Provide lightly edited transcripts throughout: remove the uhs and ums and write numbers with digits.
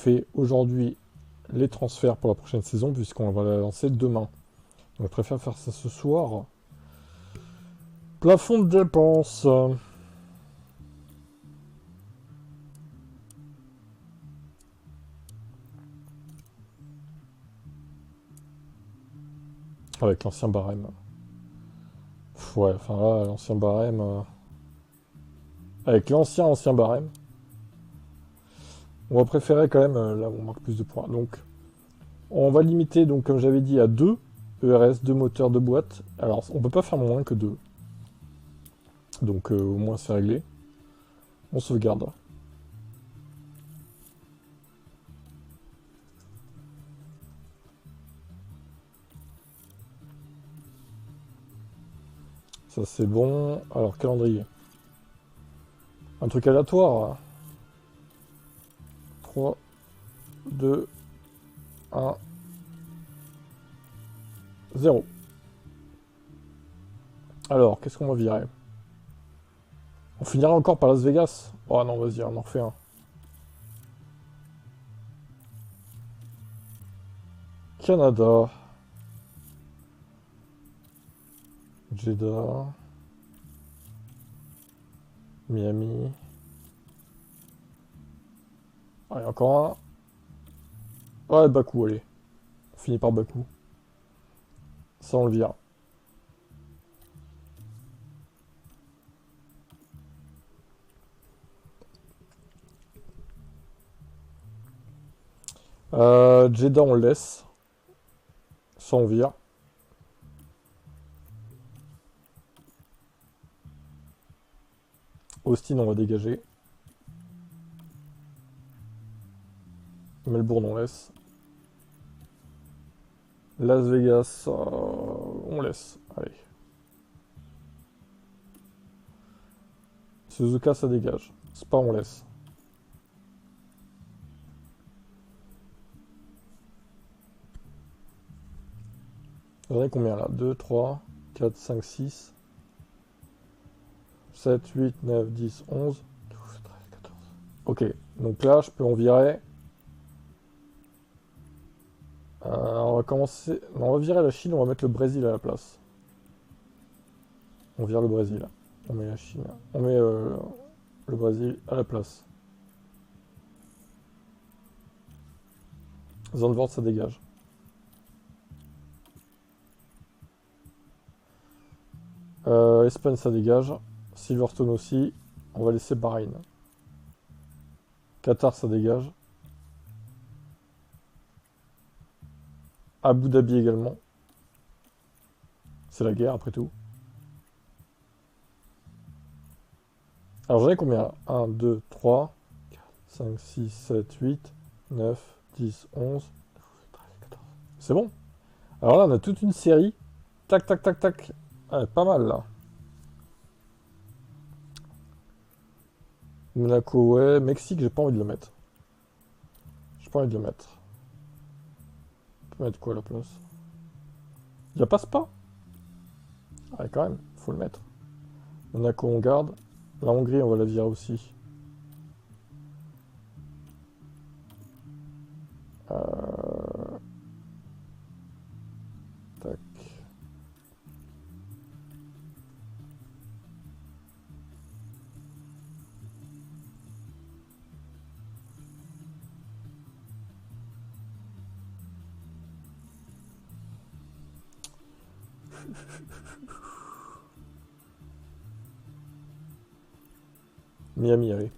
fait aujourd'hui les transferts pour la prochaine saison, puisqu'on va la lancer demain. Donc je préfère faire ça ce soir. Plafond de dépenses. Avec l'ancien barème. Ouais, enfin là, l'ancien barème... Avec l'ancien barème. On va préférer quand même là où on marque plus de points. Donc, on va limiter, donc comme j'avais dit, à 2 ERS, 2 moteurs, 2 boîtes. Alors, on peut pas faire moins que 2. Donc, au moins, c'est réglé. On sauvegarde. Ça, c'est bon. Alors, calendrier. Un truc aléatoire. 3, 2, 1, 0. Alors, qu'est-ce qu'on va virer? On finira encore par Las Vegas. Oh non, vas-y, on en refait un. Canada. Jeddah. Miami. Allez, encore un. Ouais, Bakou, allez. On finit par Bakou. Ça, on le vire. Jeddah, on le laisse. Ça, on vire. Austin, on va dégager. Melbourne, on laisse. Las Vegas, on laisse. Allez. Suzuka, ça dégage. Spa, on laisse. Vous en avez combien là? 2, 3, 4, 5, 6, 7, 8, 9, 10, 11, 12, 13, 14. Ok, donc là, je peux en virer. On va commencer... Non, on va virer la Chine, on va mettre le Brésil à la place. On vire le Brésil. On met la Chine. On met le Brésil à la place. Zandvoort, ça dégage. Espagne, ça dégage. Silverstone aussi. On va laisser Bahreïn. Qatar, ça dégage. Abu Dhabi également. C'est la guerre, après tout. Alors j'en ai combien là? 1, 2, 3, 4, 5, 6, 7, 8, 9, 10, 11, 12, 13, 14. C'est bon. Alors là, on a toute une série. Tac, tac, tac, tac. Ah, pas mal là. Monaco, ouais. Mexique, j'ai pas envie de le mettre. J'ai pas envie de le mettre. On peut mettre quoi à la place? Il a pas Spa? Ah, quand même, faut le mettre. Monaco, on garde. La Hongrie, on va la virer aussi. Tac. Miami, allez.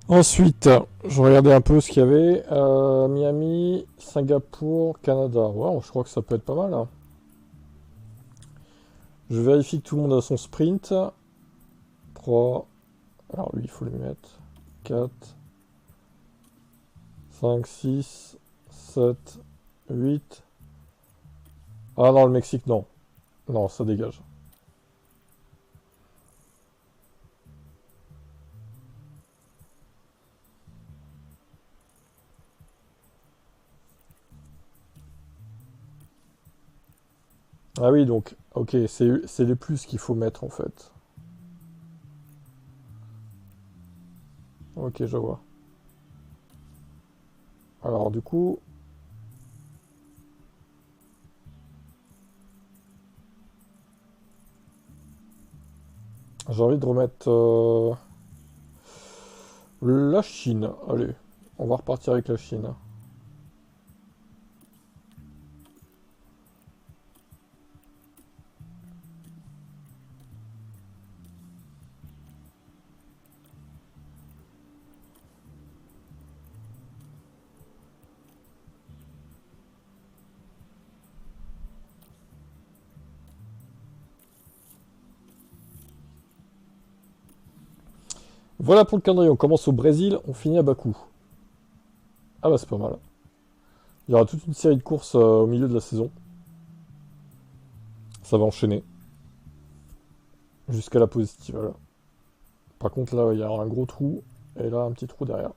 Ensuite, je regardais un peu ce qu'il y avait. Miami, Singapour, Canada. Ouais, je crois que ça peut être pas mal, hein. Je vérifie que tout le monde a son sprint. 3. Alors lui, il faut le mettre. 4. 5, 6, 7, 8. Ah non, le Mexique, non. Non, ça dégage. Ah oui, donc, ok, c'est les plus qu'il faut mettre en fait. Ok, je vois. Alors, du coup, j'ai envie de remettre la Chine. Allez, on va repartir avec la Chine. Voilà pour le calendrier. On commence au Brésil, on finit à Bakou. Ah bah c'est pas mal. Il y aura toute une série de courses au milieu de la saison. Ça va enchaîner. Jusqu'à la pause estivale. Par contre là, il y a un gros trou. Et là, un petit trou derrière.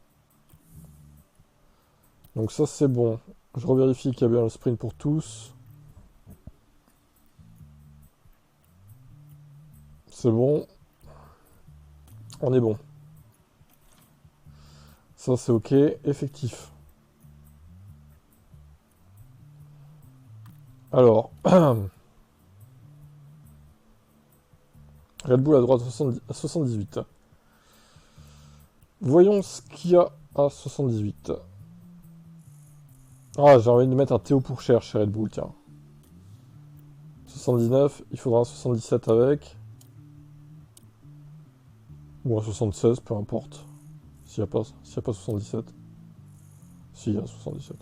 Donc ça c'est bon. Je revérifie qu'il y a bien le sprint pour tous. C'est bon. On est bon. Ça c'est ok. Effectif. Alors. Red Bull à droite à 78. Voyons ce qu'il y a à 78. Ah, j'ai envie de mettre un Théo Pourchaire chez Red Bull, tiens. 79, il faudra un 77 avec. Ou un 76, peu importe. S'il y a pas 77. Si, il y a 77.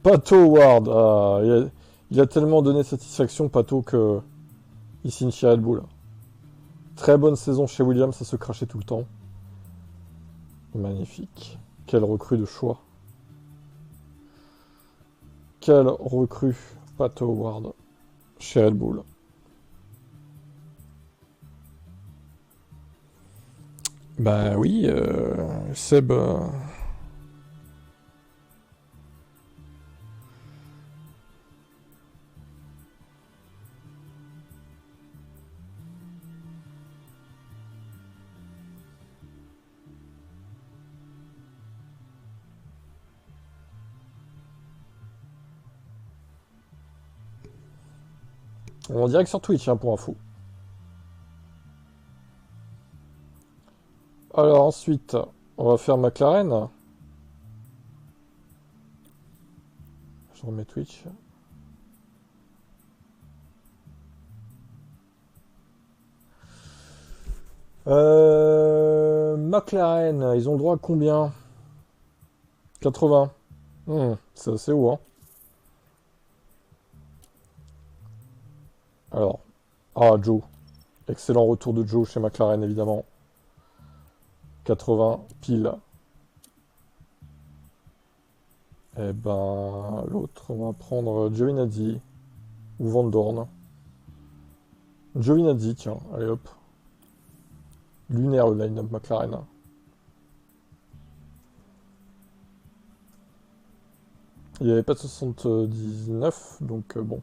Pato Ward. Ah, il a tellement donné satisfaction, Pato, que il signe chez Red Bull. Très bonne saison chez Williams, ça se crachait tout le temps. Magnifique. Quelle recrue de choix. Quelle recrue, Pato Ward, chez Red Bull. Bah oui, Seb. On dirait que sur Twitch, hein, pour info. Alors ensuite, on va faire McLaren. Je remets Twitch. McLaren, ils ont le droit à combien? 80. C'est assez haut, hein. Alors, ah, Joe. Excellent retour de Joe chez McLaren, évidemment. 80, pile. Eh ben, l'autre, on va prendre Giovinazzi ou Van Dorn. Giovinazzi, tiens, allez hop. Lunaire le line-up McLaren. Il n'y avait pas de 79, donc bon.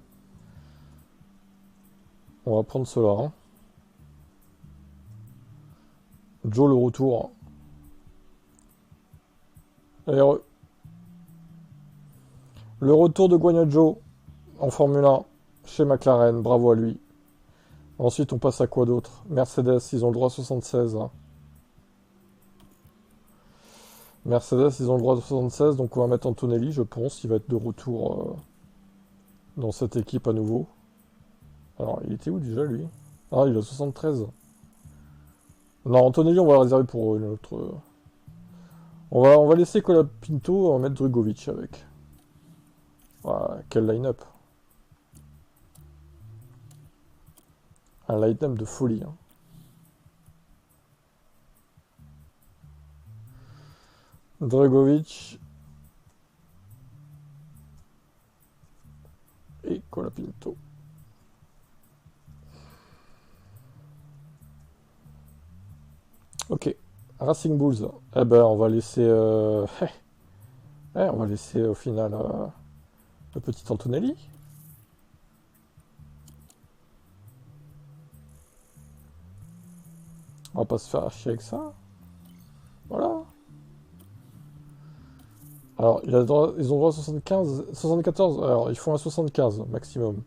On va prendre cela. Hein. Joe le retour. Et le retour de Guanyu Joe en Formule 1 chez McLaren, bravo à lui. Ensuite, on passe à quoi d'autre? Mercedes, ils ont le droit à 76. Hein. Mercedes, ils ont le droit à 76, donc on va mettre Antonelli, je pense, il va être de retour dans cette équipe à nouveau. Alors, il était où déjà, lui? Ah, il a 73. Non, Antonelli, on va le réserver pour une autre... On va laisser Colapinto, on va mettre Drugovic avec. Voilà, quel line-up. Un line-up de folie. Hein. Dragovic et Colapinto. Ok. Racing Bulls. Eh ben, on va laisser... on va laisser au final le petit Antonelli. On va pas se faire chier avec ça. Voilà. Alors, ils ont droit à 75, 74. Alors, ils font un 75 maximum.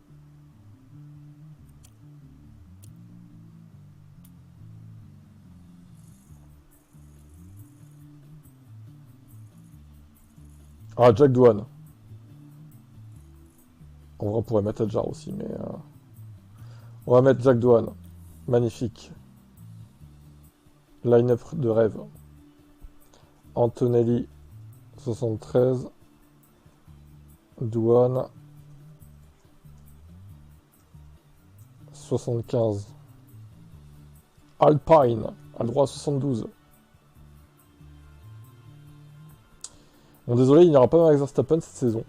Ah, Jack Douane. En vrai, on pourrait mettre Adjar aussi, mais... On va mettre Jack Douane. Magnifique. Line-up de rêve. Antonelli, 73. Douane, 75. Alpine, a le droit à 72. Bon, désolé, il n'y aura pas Max Verstappen cette saison.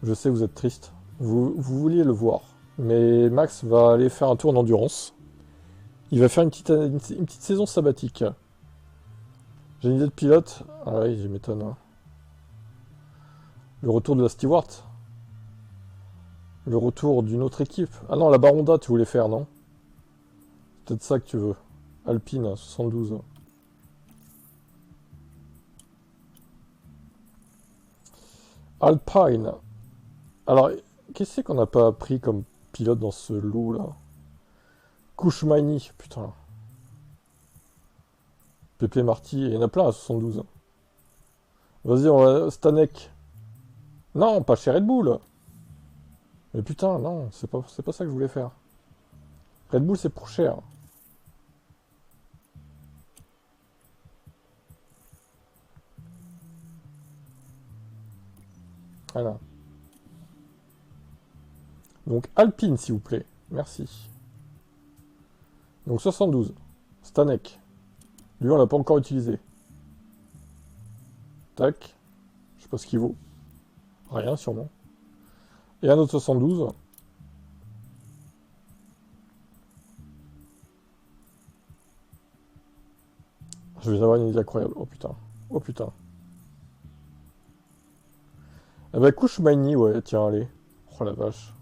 Je sais, vous êtes triste. Vous vouliez le voir. Mais Max va aller faire un tour en endurance. Il va faire une petite saison sabbatique. J'ai une idée de pilote. Ah oui, je m'étonne. Hein. Le retour de la Stewart. Le retour d'une autre équipe. Ah non, la Baronda, tu voulais faire, non? C'est peut-être ça que tu veux. Alpine, 72. Alpine. Alors, qu'est-ce qu'on n'a pas appris comme pilote dans ce lot là? Kouchmaini, putain. Pepe Marty, il y en a plein à 72. Vas-y, on va. Stanek. Non, pas chez Red Bull. Mais putain, non, c'est pas ça que je voulais faire. Red Bull, c'est pour cher. Voilà. Donc Alpine, s'il vous plaît. Merci. Donc 72. Stanek. Lui, on l'a pas encore utilisé. Tac. Je sais pas ce qu'il vaut. Rien, sûrement. Et un autre 72. Je vais avoir une idée incroyable. Oh putain. Oh putain. Eh ben, couche Mini, ouais, tiens, allez. Oh la vache.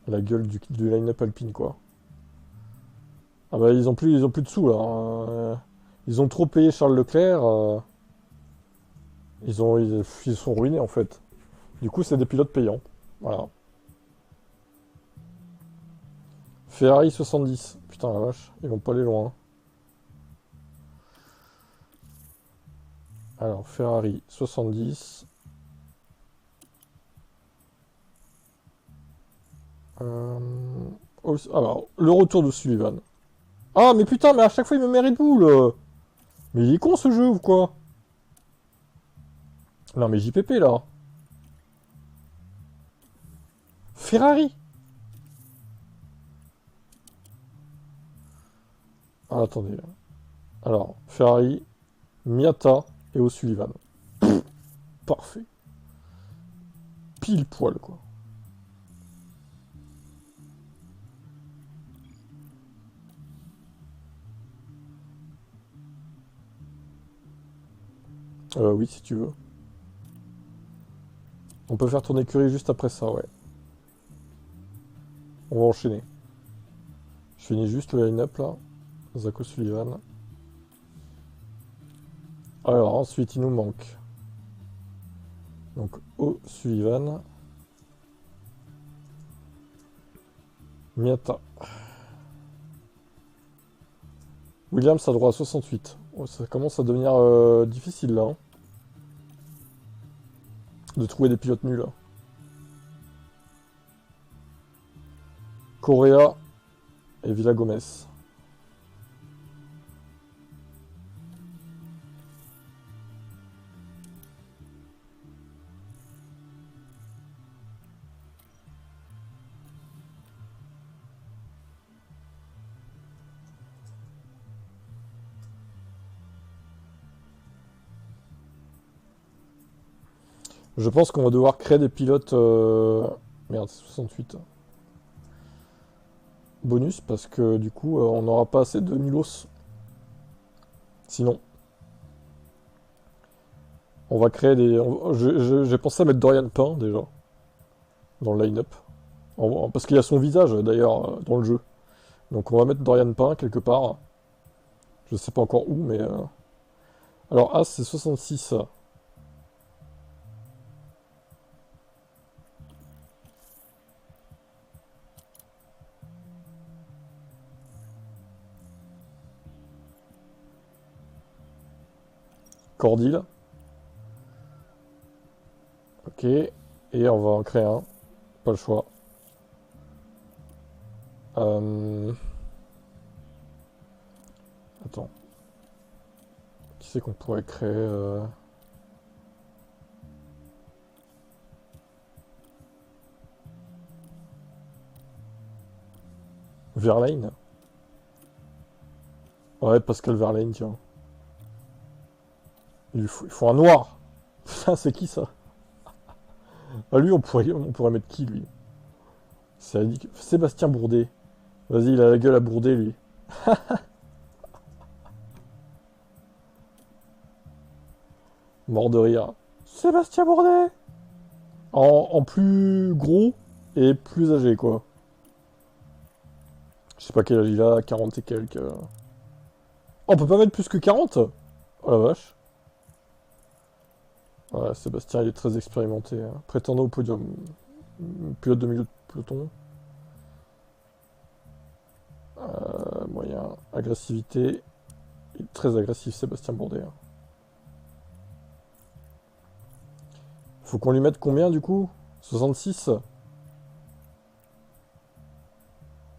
La gueule du line-up Alpine, quoi. Ah bah, ils ont plus de sous, là. Hein. Ils ont trop payé Charles Leclerc. Ils sont ruinés, en fait. Du coup, c'est des pilotes payants. Voilà. Ferrari 70. Putain, la vache. Ils vont pas aller loin. Alors, Ferrari 70. Alors, le retour de Sullivan. Ah, mais putain, mais à chaque fois, il me met Red Bull. Mais il est con, ce jeu, ou quoi? Non, mais JPP, là. Ferrari. Ah, attendez. Alors, Ferrari, Miata et O'Sullivan. Parfait. Pile poil, quoi. Oui, si tu veux. On peut faire tourner Curie juste après ça, ouais. On va enchaîner. Je finis juste le line-up, là. Zach O'Sullivan. Alors, ensuite, il nous manque. Donc, O'Sullivan. Miata. Williams a droit à 68. Oh, ça commence à devenir difficile, là. Hein, de trouver des pilotes nuls, là. Correa et Villa Gomez. Je pense qu'on va devoir créer des pilotes... Merde, c'est 68. Bonus, parce que du coup, on n'aura pas assez de nulos. Sinon, on va créer des... J'ai pensé à mettre Dorian Pain, déjà, dans le line-up. Parce qu'il y a son visage, d'ailleurs, dans le jeu. Donc on va mettre Dorian Pain, quelque part. Je sais pas encore où, mais... Alors, As, c'est 66. Cordil. Ok. Et on va en créer un. Pas le choix. Attends. Qui c'est qu'on pourrait créer Verlaine. Ouais, Pascal Verlaine, tiens. Il faut un noir. Putain, c'est qui ça? Ah, lui, on pourrait mettre qui, lui? Sébastien Bourdet. Vas-y, il a la gueule à Bourdet, lui. Mort de rire. Sébastien Bourdet! En plus gros et plus âgé, quoi. Je sais pas quel âge il a, 40 et quelques. Oh, on peut pas mettre plus que 40? Oh la vache. Ouais, Sébastien, il est très expérimenté, hein. Prétendant au podium. Pilote de milieu de peloton. Moyen. Agressivité. Il est très agressif, Sébastien Bourdet, hein. Faut qu'on lui mette combien, du coup? 66?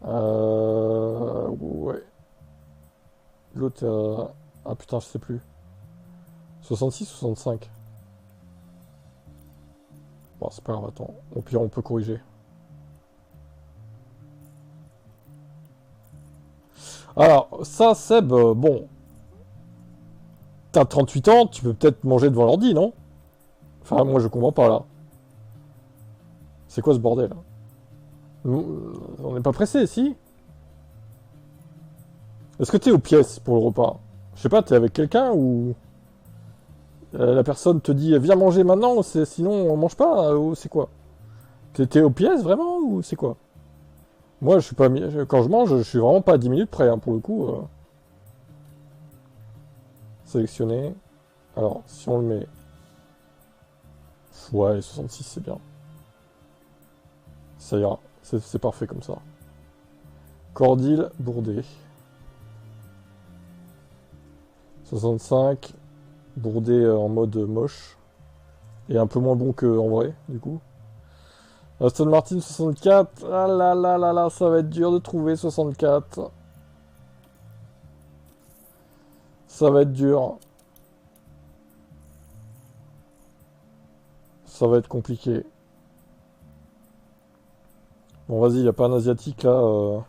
Ouais. L'autre, ah putain, je sais plus. 66 ou 65? Bon, c'est pas grave, attends. Au pire, on peut corriger. Alors, ça, Seb, bon. T'as 38 ans, tu peux peut-être manger devant l'ordi, non? Enfin, moi, je comprends pas, là. C'est quoi ce bordel? On n'est pas pressé, si? Est-ce que t'es aux pièces pour le repas? Je sais pas, t'es avec quelqu'un ou... la personne te dit viens manger maintenant, sinon on mange pas, ou c'est quoi? T'es aux pièces vraiment ou c'est quoi? Moi je suis pas quand je mange, je suis vraiment pas à 10 minutes près, hein, pour le coup. Sélectionner. Alors si on le met. Ouais, 66 c'est bien. Ça ira. C'est parfait comme ça. Cordil, Bourdet. 65. Bourdet en mode moche. Et un peu moins bon qu'en vrai, du coup. Aston Martin 64. Ah là là là là, ça va être dur de trouver 64. Ça va être dur. Ça va être compliqué. Bon, vas-y, y a pas un asiatique là.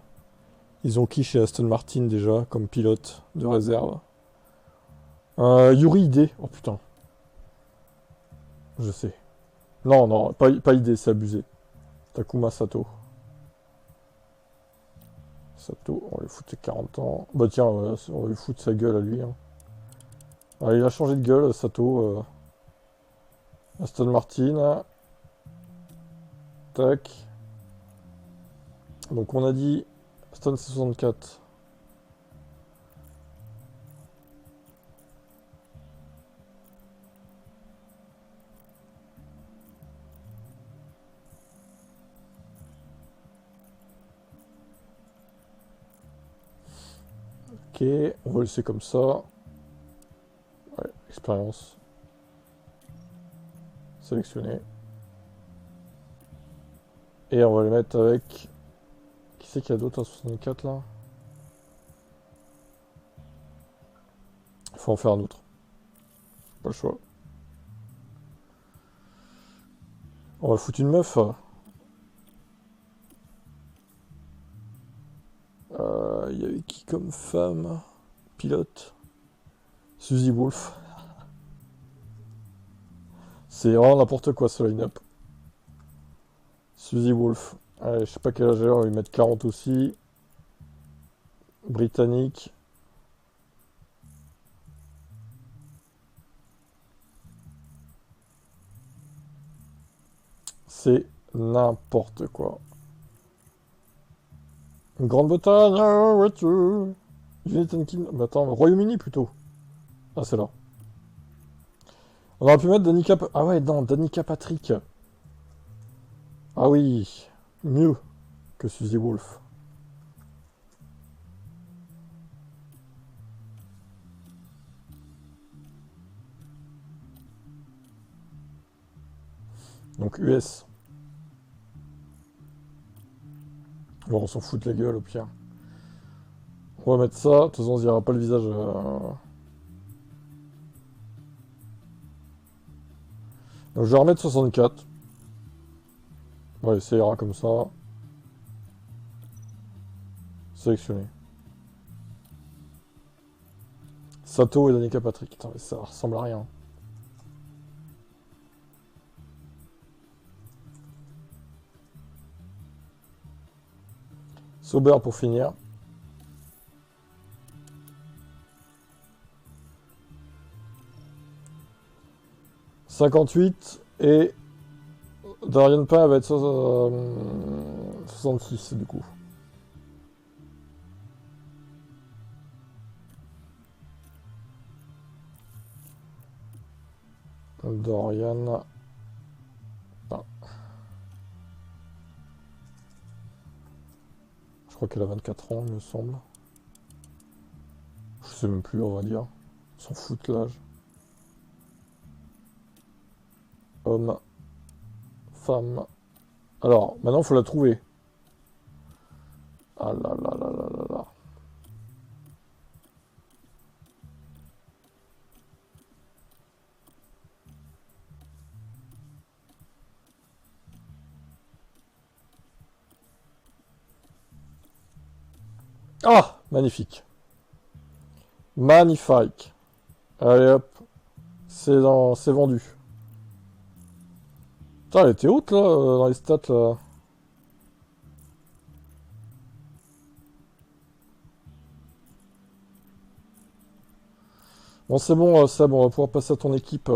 Ils ont qui chez Aston Martin déjà comme pilote de réserve? Yuri Ide. Oh putain, je sais. Non, non, pas Ide, c'est abusé. Takuma Sato. Sato, on va lui foutre ses 40 ans. Bah tiens, on va lui foutre sa gueule à lui, hein. Ah, il a changé de gueule, Sato. Aston Martin. Tac. Donc on a dit Aston 64. Ok, on va le laisser comme ça. Ouais, expérience. Sélectionner. Et on va le mettre avec... Qui c'est qu'il y a d'autre à 64 là? Il faut en faire un autre. Pas le choix. On va foutre une meuf. Il y avait qui comme femme? Pilote. Suzy Wolf. C'est vraiment n'importe quoi ce line-up. Suzy Wolf. Allez, je sais pas quel âge elle a, on va lui mettre 40 aussi. Britannique. C'est n'importe quoi. Grande-Bretagne, ah, ouais, tu... United Kingdom. Mais attends, Royaume-Uni plutôt. Ah, c'est là. On aurait pu mettre Danica... Ah ouais, non, Danica Patrick. Ah oui, mieux que Suzy Wolf. Donc US. Bon, on s'en fout de la gueule au pire. On va mettre ça, de toute façon on dira pas le visage. Donc je vais remettre 64. Ouais, ça ira comme ça. Sélectionner. Sato et Danica Patrick. Putain, mais ça ressemble à rien. Sauber pour finir. « 58 et Darian Pain va être 66 du coup. Dorian Pain. Je crois qu'elle a 24 ans, il me semble. Je sais même plus, on va dire. On s'en fout de l'âge. Homme. Femme. Alors, maintenant, il faut la trouver. Ah là là là là là là. Ah, magnifique. Magnifique. Allez hop. C'est vendu. Putain, elle était haute là, dans les stats là. Bon, c'est bon, Seb, on va pouvoir passer à ton équipe.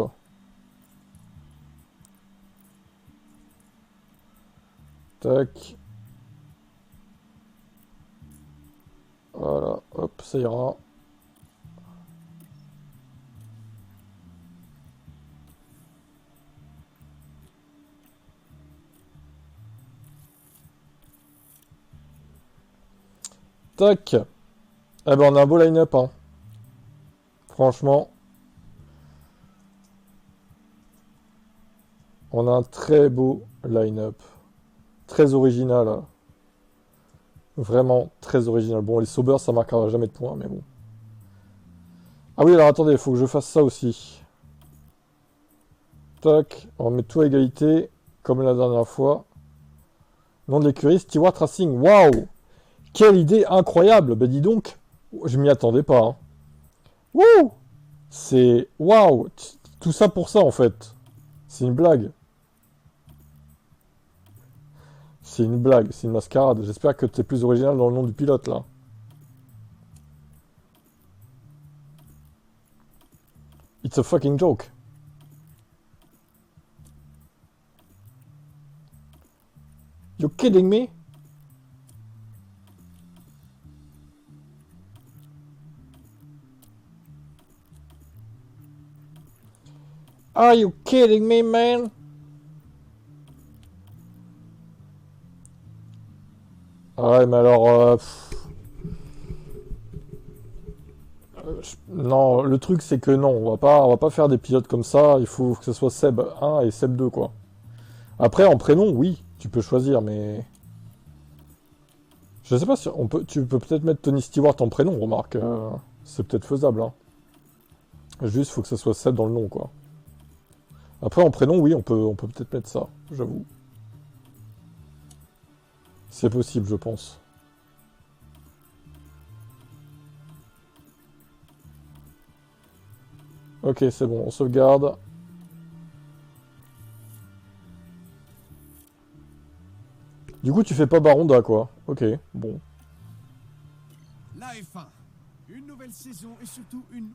Tac. Voilà, hop, ça ira. Tac. Eh ben, on a un beau line-up, hein. Franchement. On a un très beau line-up. Très original. Hein. Vraiment très original. Bon, les Saubers, ça marquera jamais de points, mais bon. Ah oui, alors attendez, il faut que je fasse ça aussi. Tac, on va mettre tout à égalité, comme la dernière fois. Nom de l'écurie, Stewart Racing. Waouh! Quelle idée incroyable! Ben dis donc, je m'y attendais pas. Hein. Wouh! C'est... Waouh! Tout ça pour ça, en fait. C'est une blague. C'est une blague, c'est une mascarade. J'espère que t'es plus original dans le nom du pilote, là. It's a fucking joke. You kidding me? Are you kidding me, man? Ouais, mais alors... non, le truc c'est que non, on va pas faire des pilotes comme ça, il faut que ce soit Seb 1 et Seb 2, quoi. Après, en prénom, oui, tu peux choisir, mais... Je sais pas si on peut, tu peux peut-être mettre Tony Stewart en prénom, remarque. C'est peut-être faisable, hein. Juste, faut que ça soit Seb dans le nom, quoi. Après, en prénom, oui, on peut peut-être mettre ça, j'avoue. C'est possible, je pense. Ok, c'est bon, on sauvegarde. Du coup, tu fais pas Baronda, quoi. Ok, bon. La F1, une nouvelle saison et surtout une...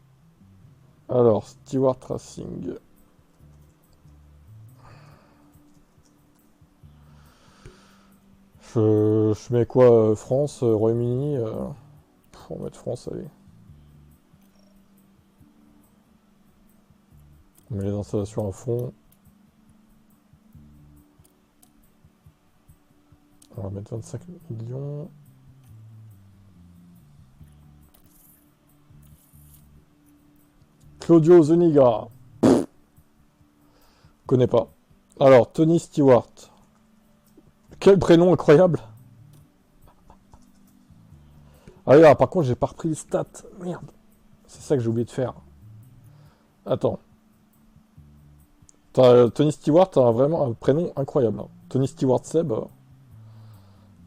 Alors, Stewart Racing. Je mets quoi France, Royaume-Uni on va mettre France, allez. On met les installations à fond. On va mettre 25 millions. Claudio Zuniga. Connais pas. Alors, Tony Stewart. Quel prénom incroyable. Ah oui, alors, par contre, j'ai pas repris les stats. Merde. C'est ça que j'ai oublié de faire. Attends. Tony Stewart a vraiment un prénom incroyable. Hein. Tony Stewart Seb,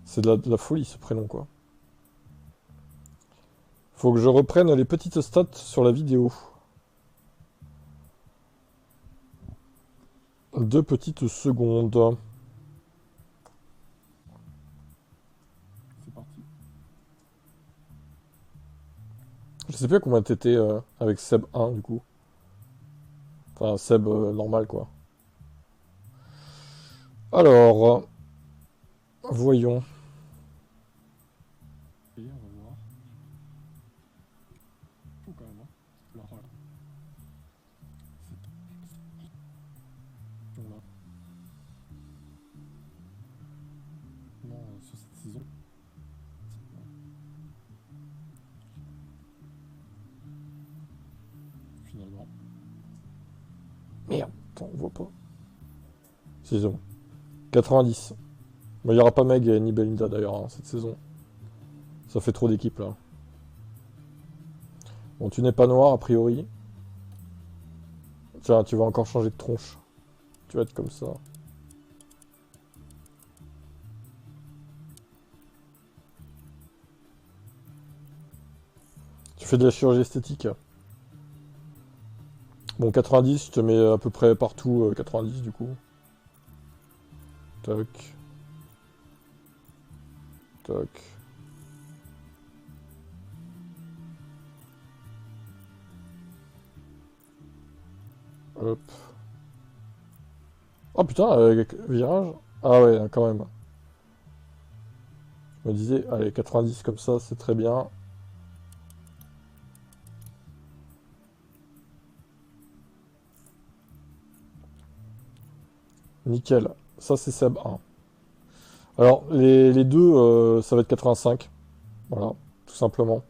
c'est de la folie ce prénom, quoi. Faut que je reprenne les petites stats sur la vidéo. 2 petites secondes. C'est parti. Je sais pas combien t'étais avec Seb 1 du coup. Enfin, Seb normal quoi. Alors, voyons. Et on va voir. Fou quand même, hein. Alors, voilà. Là. Non, sur cette saison. Finalement. Merde, attends, on voit pas. Saison. 90. Il n'y aura pas Meg ni Belinda d'ailleurs hein, cette saison. Ça fait trop d'équipes là. Bon, tu n'es pas noir a priori. Tiens, tu vas encore changer de tronche. Tu vas être comme ça. Tu fais de la chirurgie esthétique. Bon, 90, je te mets à peu près partout 90 du coup. Toc. Toc. Hop. Oh putain, virage. Ah ouais, quand même. Je me disais, allez, 90 comme ça, c'est très bien. Nickel. Ça, c'est Seb 1. Alors, les deux, ça va être 85. Voilà, tout simplement.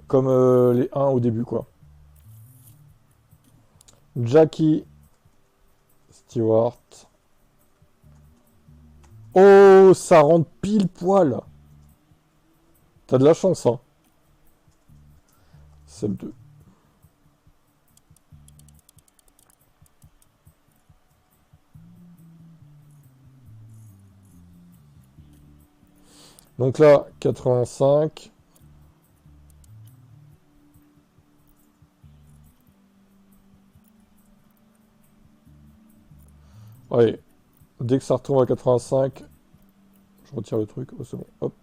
Comme les 1 au début, quoi. Jackie Stewart. Oh, ça rentre pile poil. T'as de la chance, hein. Seb 2. Donc là, 85. Allez, dès que ça retombe à 85, je retire le truc. Oh, c'est bon, hop.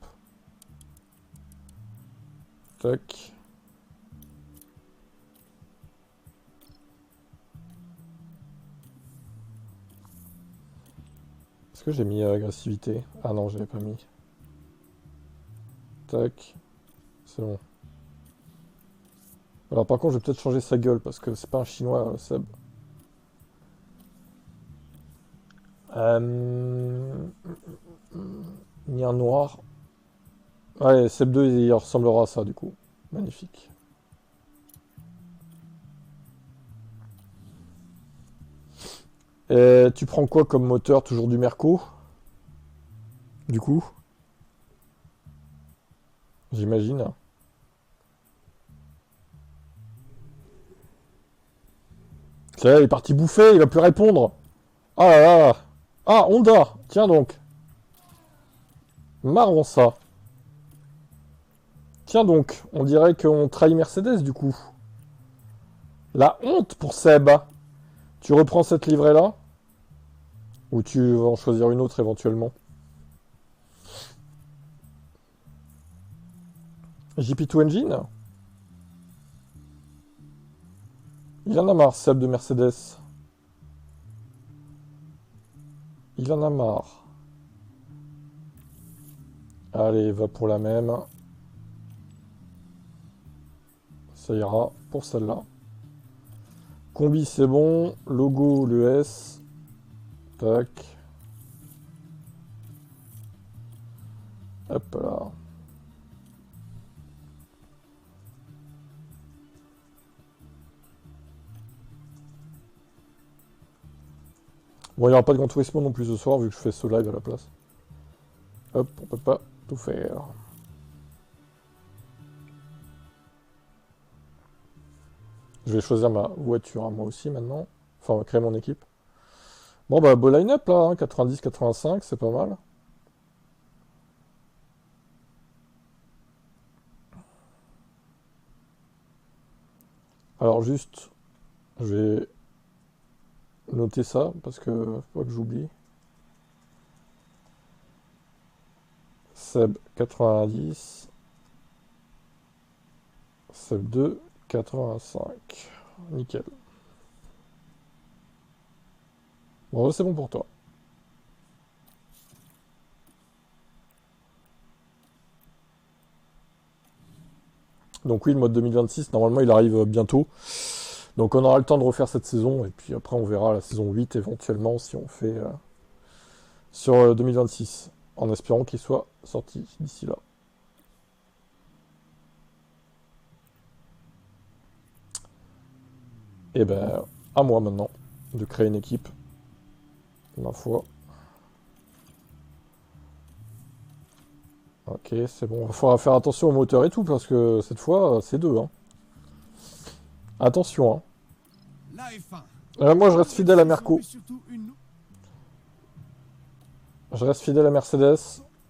Tac. Est-ce que j'ai mis agressivité? Ah non, je l'avais pas mis. Tac. C'est bon. Alors par contre, je vais peut-être changer sa gueule parce que c'est pas un chinois, Seb. Ni un noir. Ouais, Seb 2, il ressemblera à ça du coup. Magnifique. Et tu prends quoi comme moteur? Toujours du Merco? Du coup? J'imagine. C'est là, il est parti bouffer, il va plus répondre. Ah là là. Ah, Honda. Tiens donc. Marrant ça. Tiens donc, on dirait qu'on trahit Mercedes du coup. La honte pour Seb. Tu reprends cette livrée là. Ou tu vas en choisir une autre éventuellement. JP2 Engine? Il en a marre, Seb de Mercedes. Il en a marre. Allez, va pour la même. Ça ira pour celle-là. Combi, c'est bon. Logo, le S. Tac. Hop là. Bon, il n'y aura pas de Gran Turismo non plus ce soir, vu que je fais ce live à la place. Hop, on peut pas tout faire. Je vais choisir ma voiture, hein, moi aussi, maintenant. Enfin, on va créer mon équipe. Bon, bah, beau line-up, là, hein, 90-85, c'est pas mal. Alors, juste, je vais noter ça, parce que faut pas que j'oublie. Seb 90. Seb 2, 85. Nickel. Bon, c'est bon pour toi. Donc oui, le mode 2026, normalement, il arrive bientôt. Donc on aura le temps de refaire cette saison, et puis après, on verra la saison 8, éventuellement, si on fait sur 2026. En espérant qu'il soit sorti d'ici là. Et ben, à moi maintenant, de créer une équipe. Ma foi. Ok, c'est bon. Il faudra faire attention au moteur et tout, parce que cette fois, c'est 2. Hein. Attention. Hein. La F1. Moi, je reste Une fidèle à nouvelle saison Merco. et surtout une- Je reste fidèle à Mercedes.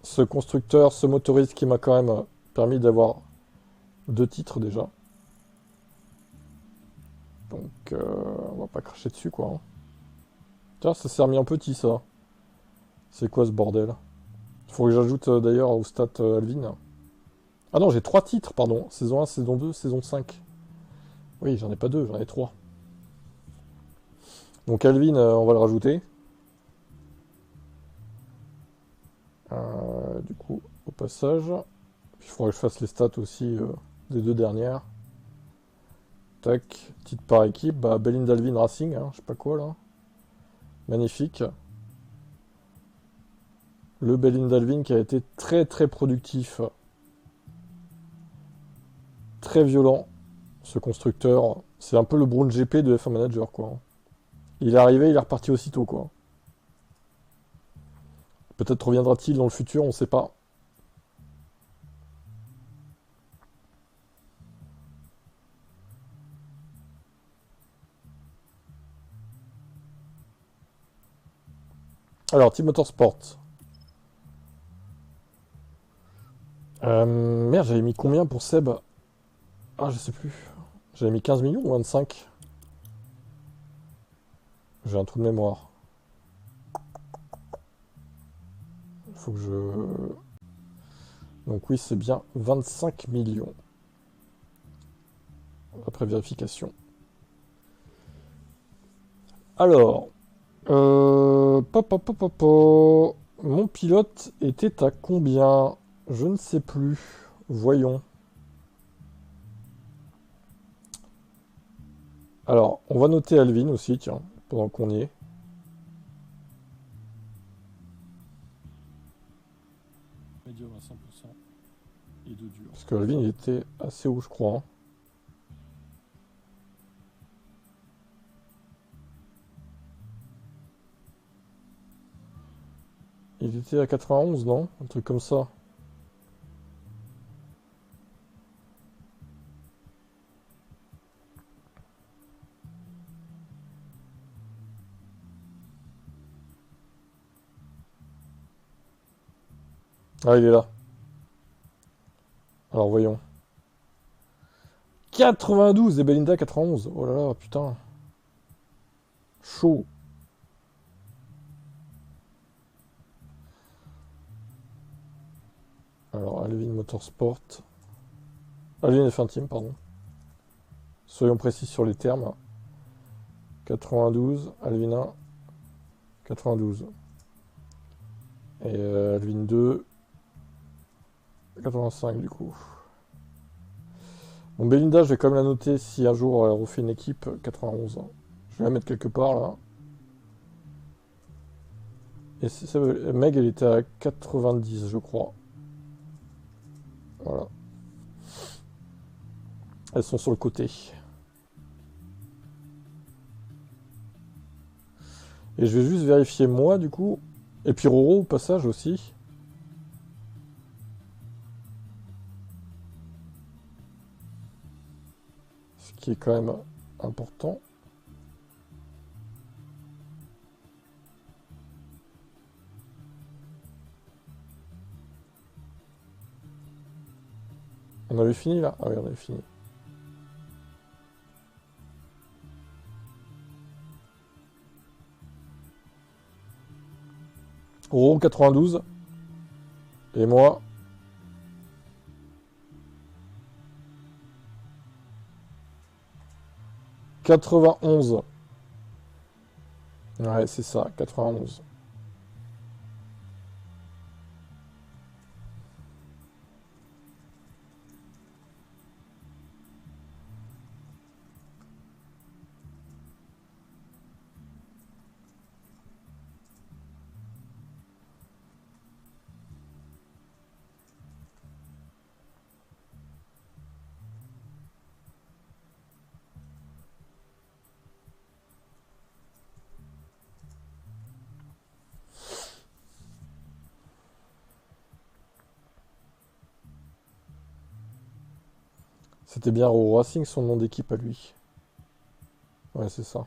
Ce constructeur, ce motoriste qui m'a quand même permis d'avoir 2 titres déjà. Donc, on va pas cracher dessus, quoi. Hein. Tiens, ça s'est remis en petit, ça. C'est quoi ce bordel? Faut que j'ajoute d'ailleurs au stat Alvin. Ah non, j'ai 3 titres, pardon. Saison 1, saison 2, saison 5. Oui, j'en ai pas 2, j'en ai 3. Donc Alvin, on va le rajouter. Du coup, au passage. Puis il faudra que je fasse les stats aussi des 2 dernières. Tac, titre par équipe. Bah, Belinda Alvin Racing, hein, je sais pas quoi là. Magnifique. Le Belinda Alvin qui a été très très productif. Très violent. Ce constructeur. C'est un peu le Brown GP de F1 Manager, quoi. Il est arrivé, il est reparti aussitôt, quoi. Peut-être reviendra-t-il dans le futur, on sait pas. Alors, Team Motorsport. Merde, j'avais mis combien pour Seb? Ah, je sais plus. J'avais mis 15 millions ou 25? J'ai un trou de mémoire. Il faut que je... Donc oui, c'est bien 25 millions. Après vérification. Alors... Mon pilote était à combien? Je ne sais plus. Voyons. Alors, on va noter Alvin aussi, tiens, pendant qu'on y est. Médium à 100% et de dur. Parce que Alvin, il était assez haut, je crois. Hein. Il était à 91, non? Un truc comme ça. Ah, il est là. Alors, voyons. 92 et Belinda 91. Oh là là, putain. Chaud. Alors, Alvin Motorsport. Alvin F1 Team, pardon. Soyons précis sur les termes. 92, Alvin 1, 92. Et Alvin 2, 85 du coup. Bon, Belinda, je vais quand même la noter si un jour elle refait une équipe 91. Je vais la mettre quelque part là. Et ça, Meg, elle était à 90, je crois. Voilà. Elles sont sur le côté. Et je vais juste vérifier moi, du coup. Et puis Roro, au passage, aussi. Ce qui est quand même important. On avait fini, là? Ah oui, on avait fini. Roro 92. Et moi... « 91. » Ouais, c'est ça, 91. C'était bien Roro Racing, son nom d'équipe à lui. Ouais, c'est ça.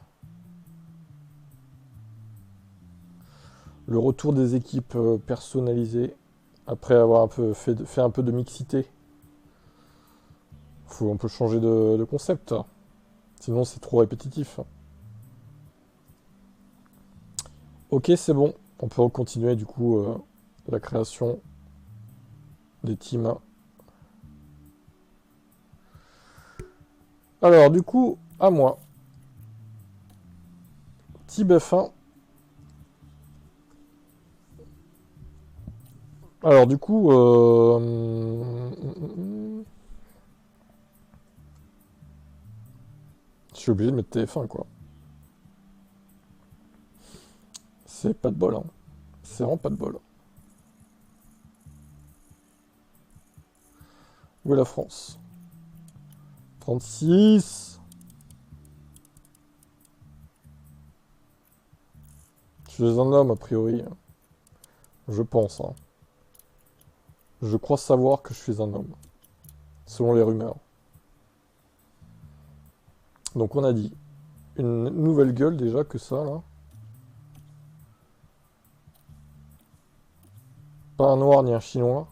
Le retour des équipes personnalisées, après avoir un peu fait un peu de mixité. Faut un peu changer de concept. Sinon, c'est trop répétitif. Ok, c'est bon. On peut continuer, du coup, la création des teams. Alors, du coup, à moi. Team F1. Alors, du coup... je suis obligé de mettre TF1, quoi. C'est pas de bol, hein. C'est vraiment pas de bol. Où est la France? 36. Je suis un homme, a priori. Je pense, hein. Je crois savoir que je suis un homme. Selon les rumeurs. Donc on a dit une nouvelle gueule déjà que ça, là. Pas un noir ni un chinois.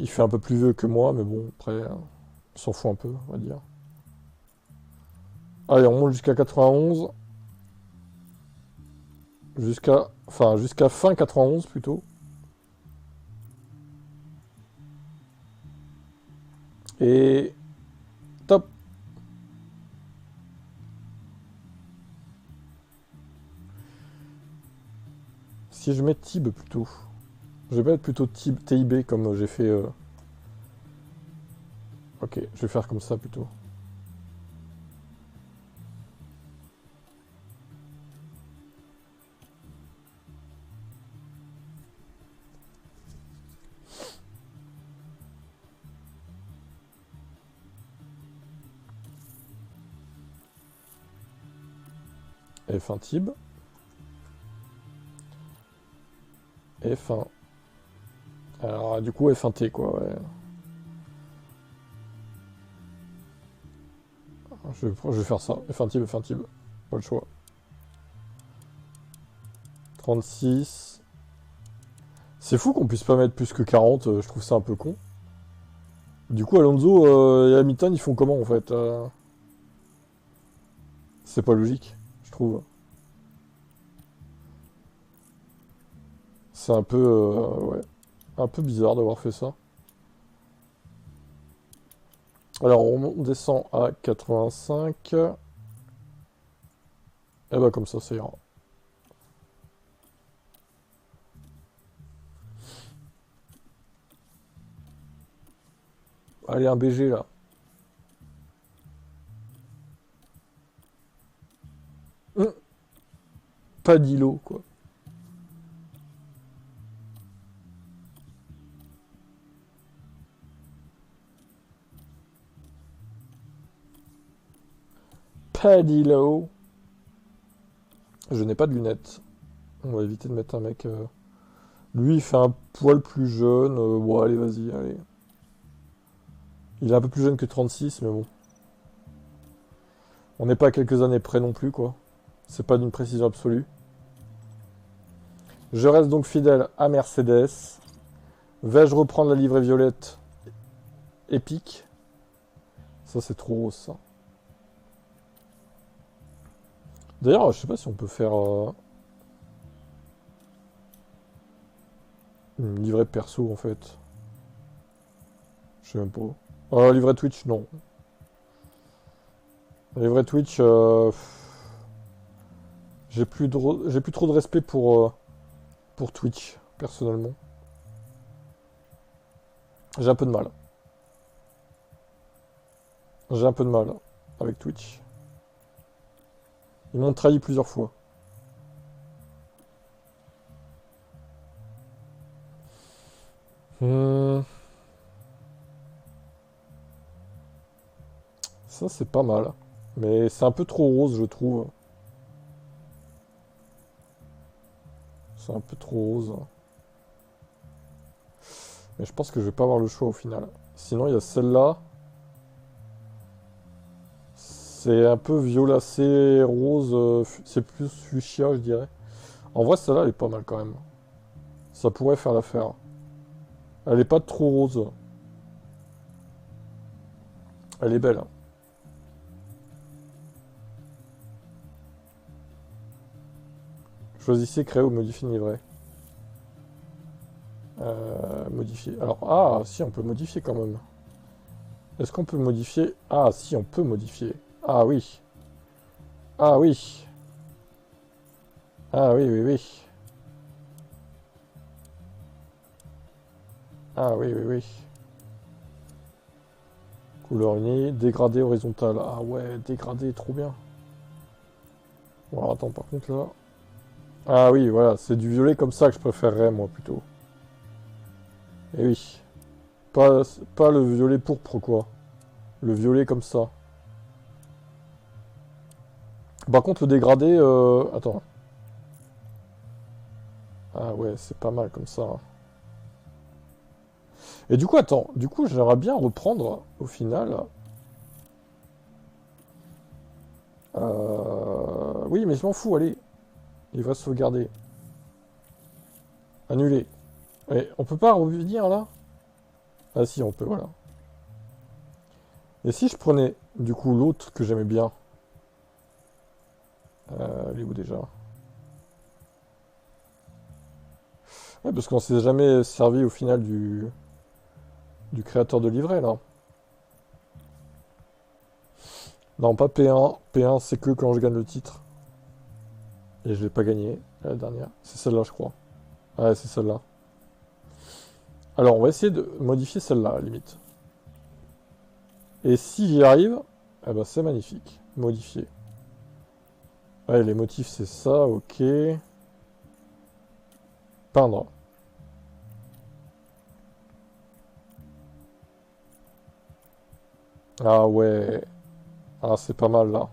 Il fait un peu plus vieux que moi, mais bon, après, on s'en fout un peu, on va dire. Allez, on monte jusqu'à 91. Jusqu'à fin 91 plutôt. Et top. Si je mets Tib plutôt. Je vais mettre plutôt TIB comme j'ai fait. Ok, je vais faire comme ça plutôt. F1 Tib. F1. Alors du coup F1T quoi, ouais. Je vais faire ça. F1 Tib, F1 Tib. Pas le choix. 36. C'est fou qu'on puisse pas mettre plus que 40, je trouve ça un peu con. Du coup Alonso et Hamilton ils font comment en fait C'est pas logique, je trouve. C'est un peu... ouais. Un peu bizarre d'avoir fait ça. Alors, on descend à 85. Et bah comme ça ira. Allez, un BG, là. Pas d'îlot, quoi. Pas d'îlot. Je n'ai pas de lunettes. On va éviter de mettre un mec... Lui, il fait un poil plus jeune. Bon, allez, vas-y, allez. Il est un peu plus jeune que 36, mais bon. On n'est pas à quelques années près non plus, quoi. C'est pas d'une précision absolue. Je reste donc fidèle à Mercedes. Vais-je reprendre la livrée violette épique? Ça, c'est trop rose, ça. D'ailleurs, je sais pas si on peut faire une livrée perso, en fait. Je sais même pas. Livrée Twitch, non. Livrée Twitch, j'ai plus trop de respect pour Twitch, personnellement. J'ai un peu de mal. J'ai un peu de mal avec Twitch. Ils m'ont trahi plusieurs fois. Ça, c'est pas mal. Mais c'est un peu trop rose, je trouve. C'est un peu trop rose. Mais je pense que je vais pas avoir le choix au final. Sinon, il y a celle-là. C'est un peu violacé, rose. C'est plus fuchsia, je dirais. En vrai, celle-là, elle est pas mal quand même. Ça pourrait faire l'affaire. Elle est pas trop rose. Elle est belle. Choisissez, créer ou modifier une livrée. Modifier. Alors, ah, si, on peut modifier quand même. Est-ce qu'on peut modifier? Ah, si, on peut modifier. Ah oui. Ah oui. Ah oui, oui, oui. Ah oui, oui, oui. Couleur unie, dégradé horizontal. Ah ouais, dégradé, trop bien. Bon, alors, attends, par contre là... Ah oui, voilà, c'est du violet comme ça que je préférerais, moi, plutôt. Eh oui. Pas le violet pourpre, quoi. Le violet comme ça. Par contre, le dégradé... Attends. Ah ouais, c'est pas mal comme ça. Et du coup, attends. Du coup, j'aimerais bien reprendre, au final... Oui, mais je m'en fous, allez. Il va sauvegarder. Annuler. Et on peut pas revenir, là? Ah si, on peut, voilà. Et si je prenais, du coup, l'autre que j'aimais bien? Elle est où déjà? Ouais, parce qu'on s'est jamais servi au final du créateur de livret, là. Non, pas P1. P1, c'est que quand je gagne le titre. Et je l'ai pas gagné, la dernière. C'est celle-là, je crois. Ouais, c'est celle-là. Alors, on va essayer de modifier celle-là, à la limite. Et si j'y arrive, eh ben, c'est magnifique. Modifier. Ouais, les motifs, c'est ça, ok. Peindre. Ah ouais. Ah, c'est pas mal, là.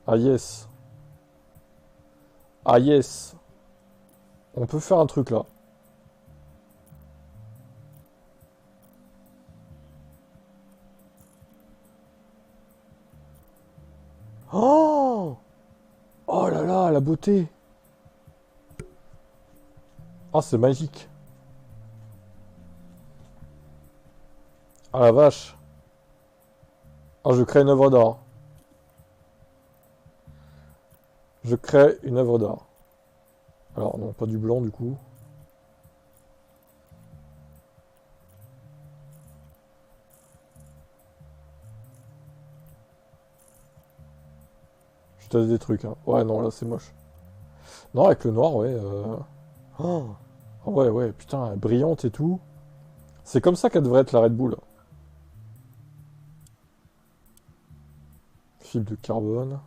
Ah yes. Ah yes. On peut faire un truc, là. Oh! Oh là là, la beauté! Ah, c'est magique. Ah la vache. Ah, je crée une œuvre d'art. Je crée une œuvre d'art. Alors, non, pas du blanc, du coup. Je teste des trucs, hein. Ouais, non, là, c'est moche. Non, avec le noir, ouais. Oh. Ah ouais, ouais, putain, elle est brillante et tout. C'est comme ça qu'elle devrait être, la Red Bull. Fil de carbone.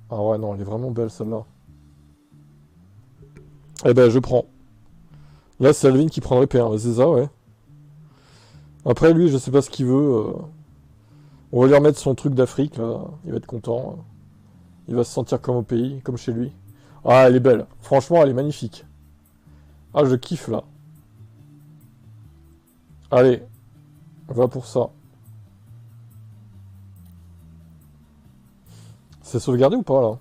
Ah ouais, non, elle est vraiment belle, celle-là. Eh ben, je prends. Là, c'est Alvin qui prend le P1, ouais, c'est ça, ouais. Après, lui, je sais pas ce qu'il veut. On va lui remettre son truc d'Afrique, là. Il va être content. Il va se sentir comme au pays, comme chez lui. Ah, elle est belle. Franchement, elle est magnifique. Ah, je kiffe, là. Allez, on va pour ça. C'est sauvegardé ou pas, là?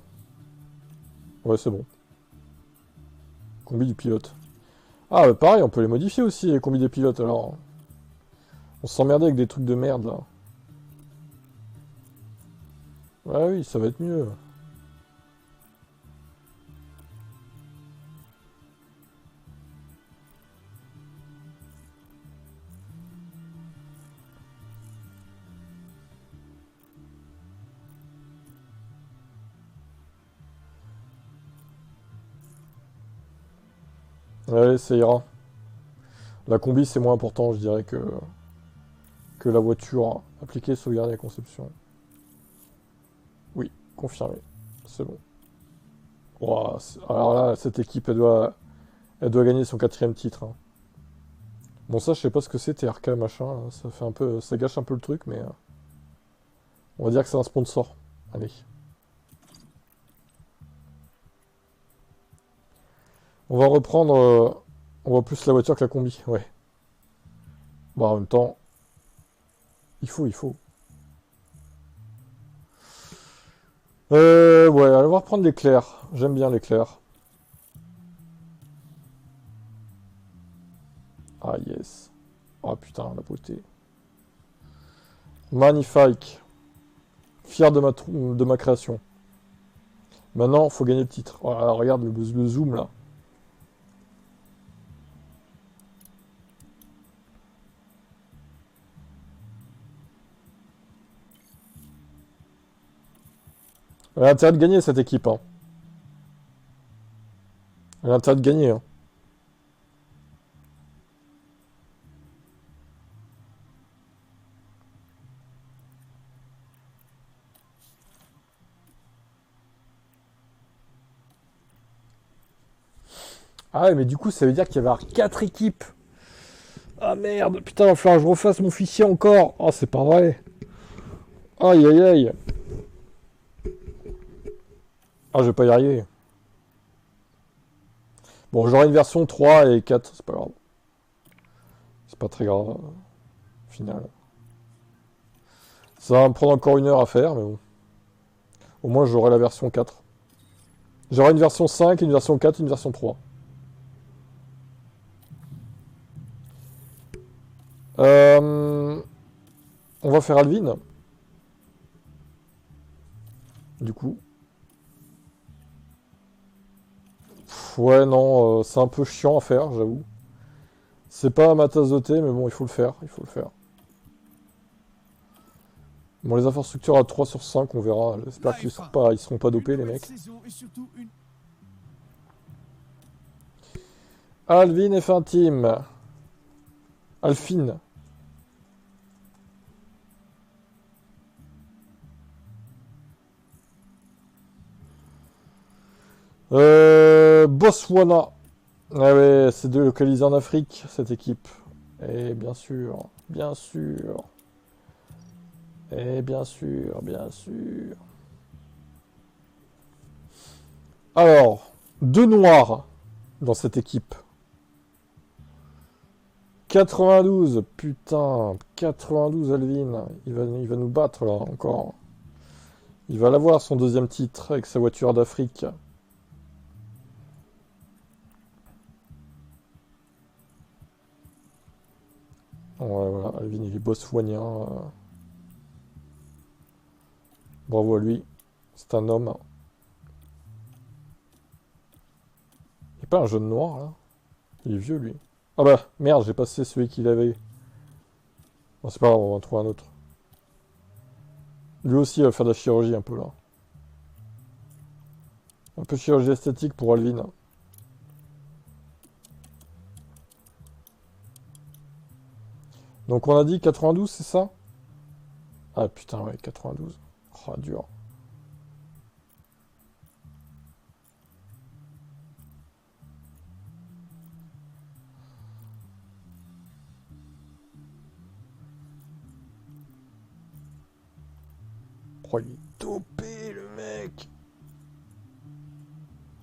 Ouais, c'est bon. Combi du pilote. Ah, bah, pareil, on peut les modifier aussi, les combis des pilotes, alors. On s'emmerdait avec des trucs de merde, là. Ouais, oui, ça va être mieux. Allez, ça ira. La combi, c'est moins important, je dirais, que la voiture. Appliquer, sauvegarder la conception. Oui, confirmé. C'est bon. Ouah, alors là, cette équipe, elle doit gagner son 4e titre, hein. Bon, ça, je sais pas ce que c'est, TRK, machin. Là, ça fait un peu, ça gâche un peu le truc, mais on va dire que c'est un sponsor. Allez. On va reprendre. On voit plus la voiture que la combi, ouais. Bon, en même temps, il faut. Ouais, allez, on va reprendre l'éclair. J'aime bien l'éclair. Ah, yes. Ah, putain, la beauté. Magnifique. Fier de ma création. Maintenant, faut gagner le titre. Voilà, regarde le zoom, là. Elle a intérêt de gagner, cette équipe, hein. Elle a intérêt de gagner, hein. Ah ouais, mais du coup, ça veut dire qu'il va y avoir 4 équipes. Ah merde, putain, il va falloir que je refasse mon fichier encore. Oh, c'est pas vrai. Aïe, aïe, aïe. Ah, je vais pas y arriver. Bon, j'aurai une version 3 et 4, c'est pas grave. C'est pas très grave, au final. Ça va me prendre encore 1 heure à faire, mais bon. Au moins, j'aurai la version 4. J'aurai une version 5, une version 4, une version 3. On va faire Alvin. Du coup. Ouais, non, c'est un peu chiant à faire, j'avoue. C'est pas ma tasse de thé, mais bon, il faut le faire, il faut le faire. Bon, les infrastructures à 3 sur 5, on verra. J'espère qu'ils seront pas dopés, les mecs. Alvin et fin team. Alphine. Botswana. Ah ouais, c'est délocalisé en Afrique, cette équipe. Et bien sûr, bien sûr. Et bien sûr, bien sûr. Alors, 2 noirs dans cette équipe. 92, putain, 92 Alvin. Il va nous battre là encore. Il va l'avoir son 2e titre avec sa voiture d'Afrique. Ouais, voilà, Alvin, il est botswanien. Bravo à lui. C'est un homme. Il n'est pas un jeune noir, là? Il est vieux, lui. Ah bah, merde, j'ai passé celui qu'il avait. Bon, c'est pas grave, on va en trouver un autre. Lui aussi, il va faire de la chirurgie, un peu, là. Un peu de chirurgie esthétique pour Alvin. Donc, on a dit 92, c'est ça? Ah, putain, ouais, 92. Oh, dur. Oh, il est dopé, le mec.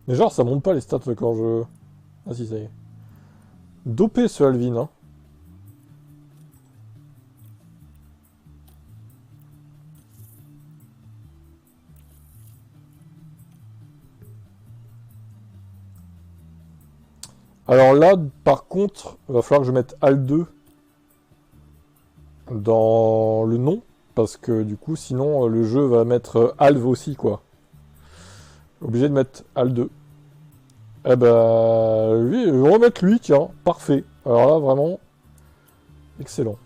Mais genre, ça monte pas les stats quand je... Ah si, ça y est. Dopé, ce Alvin, hein. Alors là, par contre, il va falloir que je mette Al2 dans le nom, parce que du coup, sinon, le jeu va mettre Alv aussi, quoi. Obligé de mettre Al2. Eh ben, lui, je vais remettre lui, tiens, parfait. Alors là, vraiment, excellent.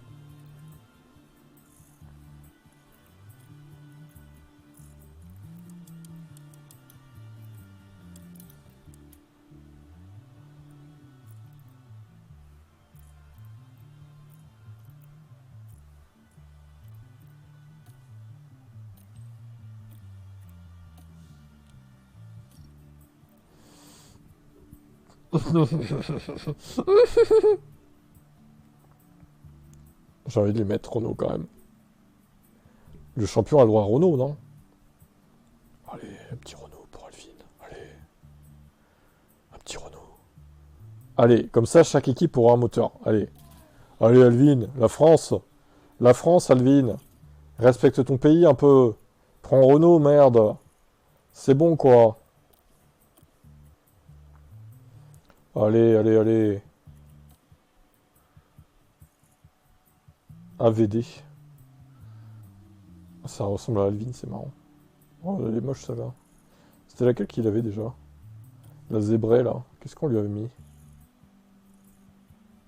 J'ai envie de les mettre Renault quand même. Le champion a le droit à Renault, non? Allez, un petit Renault pour Alvin. Allez, un petit Renault. Allez, comme ça, chaque équipe aura un moteur. Allez. Allez, Alvin, la France. La France, Alvin. Respecte ton pays un peu. Prends Renault, merde. C'est bon, quoi. Allez, allez, allez. AVD. Ça ressemble à Alvin, c'est marrant. Oh, elle est moche, celle-là. C'était laquelle qu'il avait déjà? La zébrée, là. Qu'est-ce qu'on lui avait mis?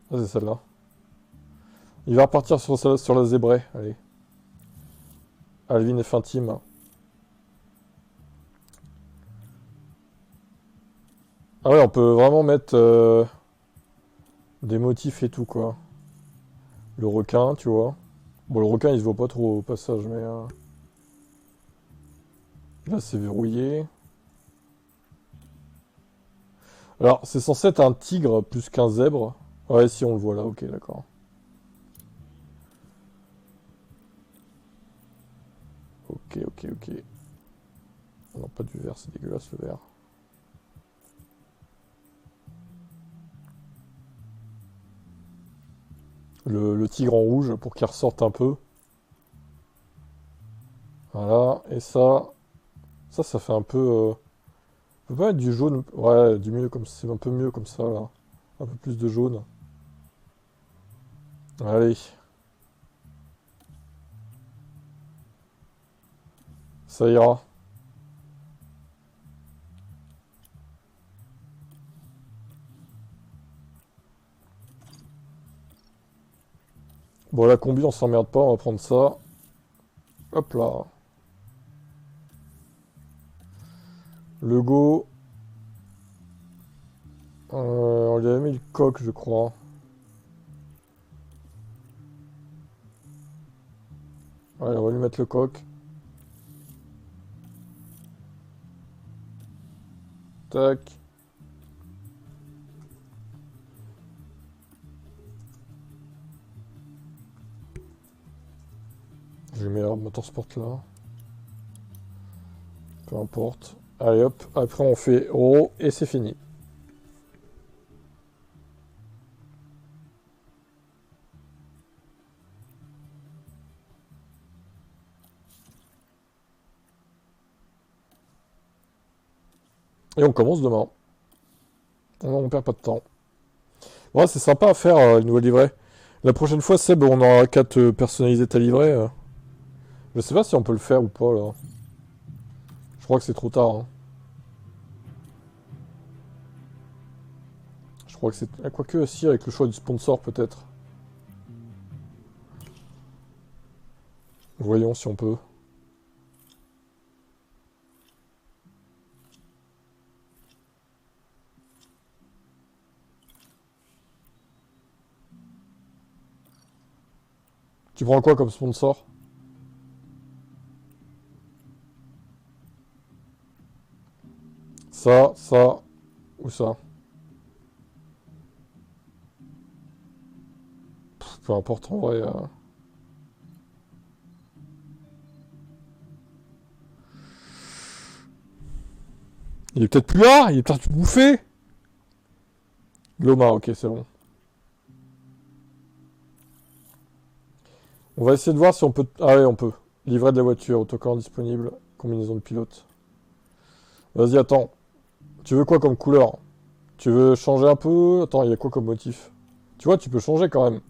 Ah, c'est celle-là. Il va repartir sur la zébrée. Allez. Alvin F intime. Ah ouais, on peut vraiment mettre des motifs et tout, quoi. Le requin, tu vois. Bon, le requin, il se voit pas trop au passage, mais... Là, c'est verrouillé. Alors, c'est censé être un tigre plus qu'un zèbre. Ouais, si, on le voit là, ok, d'accord. Ok, ok, ok. Ah non, pas du vert, c'est dégueulasse le vert. Le tigre en rouge pour qu'il ressorte un peu. Voilà, et ça fait un peu... On peut pas mettre du jaune, ouais, du mieux comme c'est un peu mieux comme ça là. Un peu plus de jaune. Allez, ça ira. Bon, la combi, on s'emmerde pas, on va prendre ça. Hop là. Le go. On lui avait mis le coq, je crois. Allez, on va lui mettre le coq. Tac. Je lui mets la motorsport là. Peu importe. Allez hop, après on fait oh et c'est fini. Et on commence demain. On perd pas de temps. Ouais, c'est sympa à faire une nouvelle livrée. La prochaine fois, Seb, on aura qu'à te personnaliser ta livrée. Je sais pas si on peut le faire ou pas, là. Je crois que c'est trop tard, hein. Je crois que c'est... Ah, quoique, si, avec le choix du sponsor, peut-être. Voyons si on peut. Tu prends quoi comme sponsor? Ça, ou ça? Pff, peu importe en vrai. Il est peut-être plus là, il est peut-être bouffé. Gloma, ok, c'est bon. On va essayer de voir si on peut... Ah ouais, on peut. Livret de la voiture, autocollant disponible, combinaison de pilote. Vas-y, attends. Tu veux quoi comme couleur? Tu veux changer un peu? Attends, il y a quoi comme motif? Tu vois, tu peux changer quand même.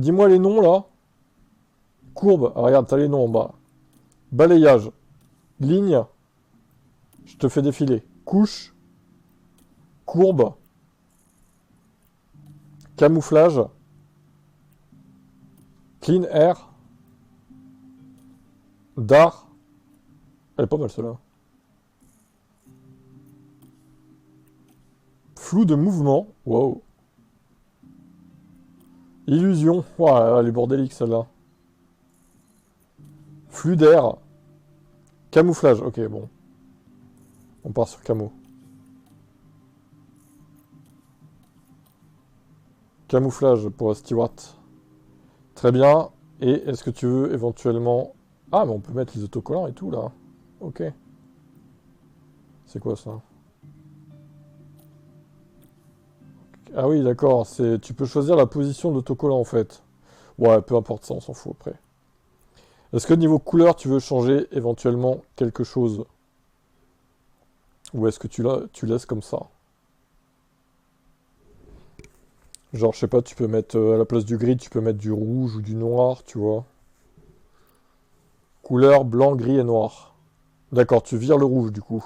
Dis-moi les noms, là. Courbe. Ah, regarde, t'as les noms en bas. Balayage. Ligne. Je te fais défiler. Couche. Courbe. Camouflage. Clean air. Dard. Elle est pas mal, celle-là. Flou de mouvement. Wow. Illusion. Ouah, elle est bordélique, celle-là. Flux d'air. Camouflage. Ok, bon. On part sur camo. Camouflage pour Stewart. Très bien. Et est-ce que tu veux éventuellement... Ah, mais on peut mettre les autocollants et tout, là. Ok. C'est quoi, ça? Ah oui, d'accord. Tu peux choisir la position de l'autocollant, en fait. Ouais, peu importe ça, on s'en fout après. Est-ce que niveau couleur, tu veux changer éventuellement quelque chose? Ou est-ce que tu laisses comme ça? Genre, je sais pas, tu peux mettre à la place du gris, tu peux mettre du rouge ou du noir, tu vois. Couleur blanc, gris et noir. D'accord, tu vires le rouge du coup.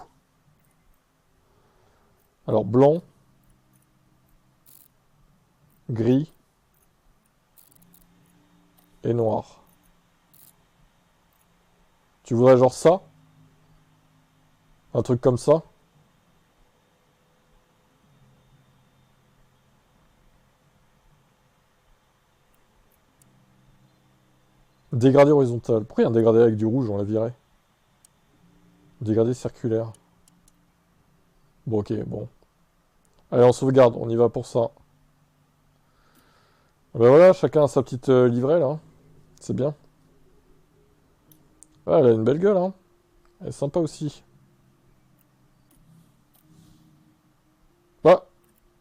Alors blanc, gris et noir. Tu voudrais genre ça? Un truc comme ça? Dégradé horizontal. Pourquoi il y a un dégradé avec du rouge, on l'a viré? Dégradé circulaire. Bon, ok, bon. Allez, on sauvegarde, on y va pour ça. Ben voilà, chacun a sa petite livrée, là. C'est bien. Ah, elle a une belle gueule, hein. Elle est sympa aussi. Ah,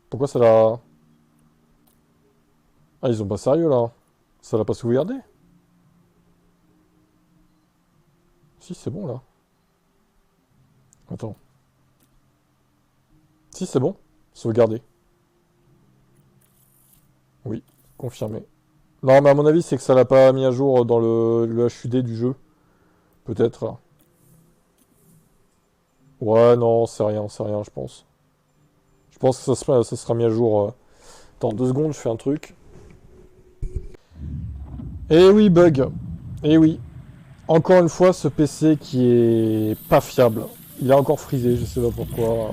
pourquoi ça l'a... Ah, ils sont pas sérieux, là. Ça l'a pas sauvegardé? Si, c'est bon, là. Attends. Si, c'est bon. Sauvegarder. Oui, confirmé. Non, mais à mon avis, c'est que ça l'a pas mis à jour dans le HUD du jeu. Peut-être. Ouais, non, c'est rien, je pense. Je pense que ça sera mis à jour. Attends, 2 secondes, je fais un truc. Eh oui, bug. Eh oui. Encore une fois, ce PC qui est pas fiable. Il est encore frisé, je sais pas pourquoi.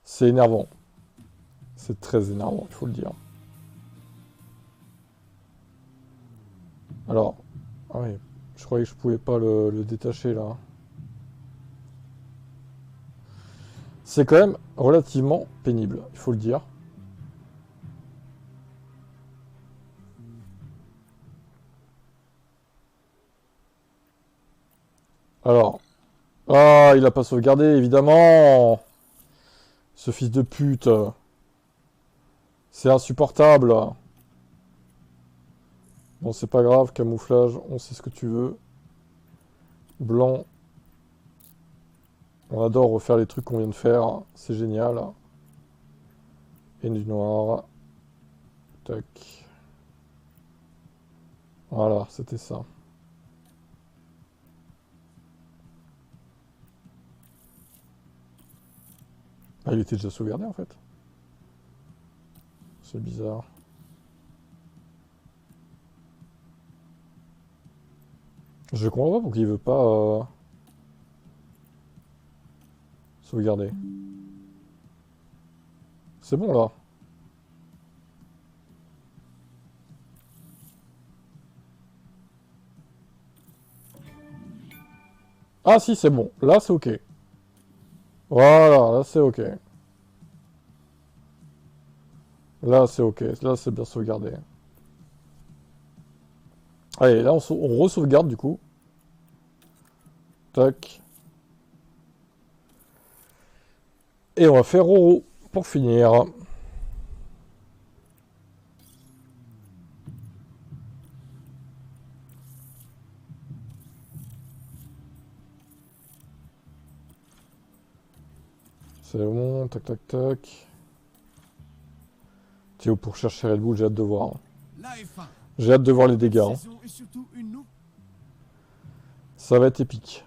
C'est énervant. C'est très énervant, il faut le dire. Alors, ah oui, je croyais que je pouvais pas le détacher là. C'est quand même relativement pénible, il faut le dire. Alors, ah, il a pas sauvegardé, évidemment. Ce fils de pute. C'est insupportable. Bon, c'est pas grave, camouflage, on sait ce que tu veux. Blanc. On adore refaire les trucs qu'on vient de faire, c'est génial. et du noir. Tac. Voilà, c'était ça. Ah, il était déjà sauvegardé en fait. C'est bizarre. Je comprends pas pourquoi il veut pas sauvegarder. C'est bon là. Ah si, c'est bon. Là, c'est ok. Voilà, là, c'est ok. Là, c'est ok. Là, c'est bien sauvegardé. Allez, là, on re-sauvegarde du coup. Tac. Et on va faire Roro pour finir. C'est bon, tac tac tac. Théo pour chercher Red Bull, j'ai hâte de voir. La F1. J'ai hâte de voir les dégâts. Hein. Saison et surtout une nouvelle. Ça va être épique.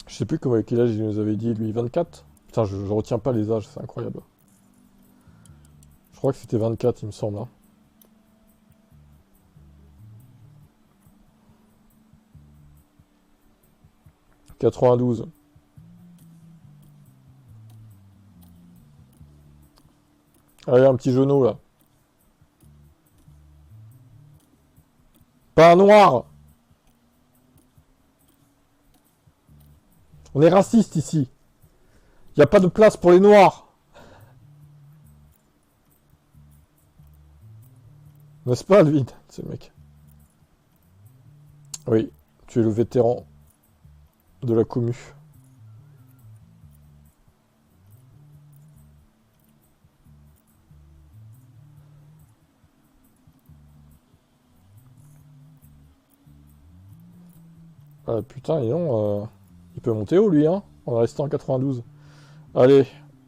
Je sais plus quel âge il nous avait dit, lui, 24. Putain, je retiens pas les âges, c'est incroyable. Je crois que c'était 24, il me semble. Hein. « 92. Allez, un petit genou, là. Pas un noir. On est raciste ici. Il n'y a pas de place pour les noirs. N'est-ce pas, Alvin, ce mec? Oui, tu es le vétéran de la commu. Ah, putain, et non, il peut monter haut, lui, hein, en restant en 92. Allez,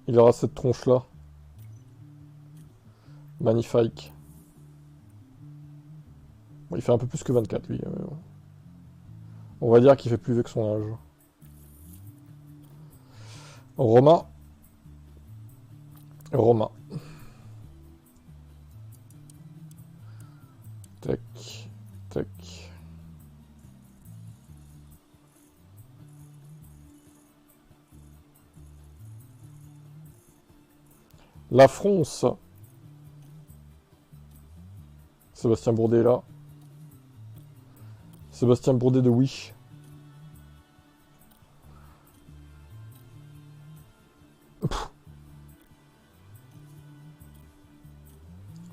il aura cette tronche-là. Magnifique. Bon, il fait un peu plus que 24, lui. On va dire qu'il fait plus vieux que son âge. Romain. Romain. Tac. Tac. La France. Sébastien Bourdet est là. Sébastien Bourdet de Wish.